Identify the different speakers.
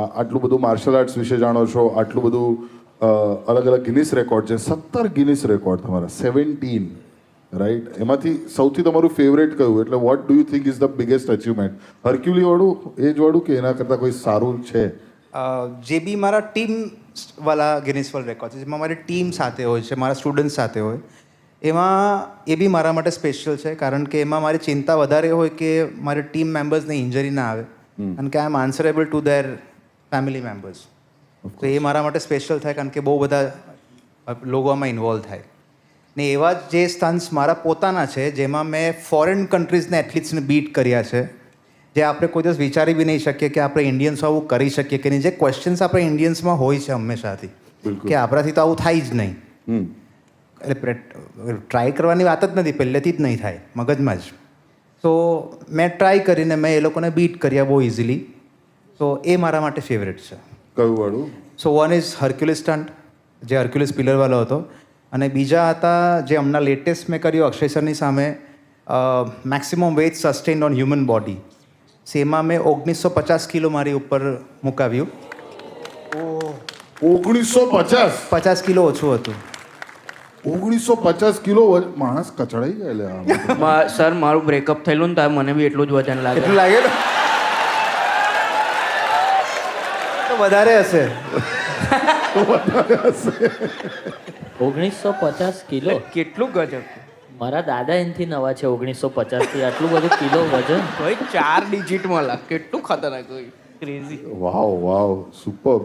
Speaker 1: આટલું બધું martial arts વિશે જાણો છો, આટલું બધું અલગ અલગ ગિનિસ રેકોર્ડ છે, 17 ગિનિસ રેકોર્ડ તમારા, 17, રાઈટ? એમાંથી સૌથી તમારું ફેવરેટ કયું? એટલે what do you think is the biggest achievement? હર્ક્યુલી વાળું, એજ વાળું, કે એના કરતાં કોઈ સારું છે?
Speaker 2: જે બી મારા ટીમ વાળા ગિનિસ વર્લ્ડ રેકોર્ડ છે, જેમાં મારી ટીમ સાથે હોય છે, મારા સ્ટુડન્ટ સાથે હોય, એમાં એ બી મારા માટે સ્પેશિયલ છે, કારણ કે એમાં મારી ચિંતા વધારે હોય કે મારી ટીમ મેમ્બર્સને ઇન્જરી ના આવે, અને કે આઈ એમ આન્સરેબલ ટુ ધેર ફેમિલી મેમ્બર્સ. તો એ મારા માટે સ્પેશિયલ થાય, કારણ કે બહુ બધા લોકો આમાં ઇન્વોલ્વ થાય. ને એવા જ જે સ્ટન્ટ્સ મારા પોતાના છે, જેમાં મેં ફોરેન કન્ટ્રીઝના એથ્લીટ્સને બીટ કર્યા છે, જે આપણે કોઈ દિવસ વિચારી બી નહીં શકીએ કે આપણે ઇન્ડિયન્સ આવું કરી શકીએ કે નહીં. જે ક્વેશ્ચન્સ આપણે ઇન્ડિયન્સમાં હોય છે હંમેશાથી, કે આપણાથી તો આવું થાય જ નહીં. એટલે ટ્રાય કરવાની વાત જ નથી, પહેલેથી જ નહીં થાય મગજમાં જ. તો મેં ટ્રાય કરીને મેં એ લોકોને બીટ કર્યા બહુ ઇઝીલી. તો એ મારા માટે ફેવરેટ છે.
Speaker 1: કયું વાળું?
Speaker 2: સો વન ઇઝ હર્ક્યુલિસ સ્ટન્ટ, જે હર્ક્યુલિસ પિલરવાળો હતો, અને બીજા હતા જે હમણાં લેટેસ્ટ મેં કર્યું અક્ષય સરની સામે, maximum weight sustained on human body. એમાં મેં 1950 કિલો મારી ઉપર મુકાવ્યું.
Speaker 1: 1950?
Speaker 2: 50 કિલો ઓછું હતું.
Speaker 1: 1950 કિલો માણસ કચડાઈ ગયેલા.
Speaker 3: સર મારું બ્રેકઅપ થયેલું ને ત્યારે મને બી એટલું જ વજન લાગે.
Speaker 2: એટલું લાગે ને? તો વધારે હશે.
Speaker 4: 1950 કિલો?
Speaker 3: કેટલું ગજબ.
Speaker 4: મારા દાદા એનથી નવા છે. 1950 થી આટલું બધું કિલો વજન.
Speaker 3: ભાઈ 4 ડિજિટમાં લાગ, કેટલું ખતરનાક હોય. ક્રેઝી.
Speaker 1: વાવ, સુપર.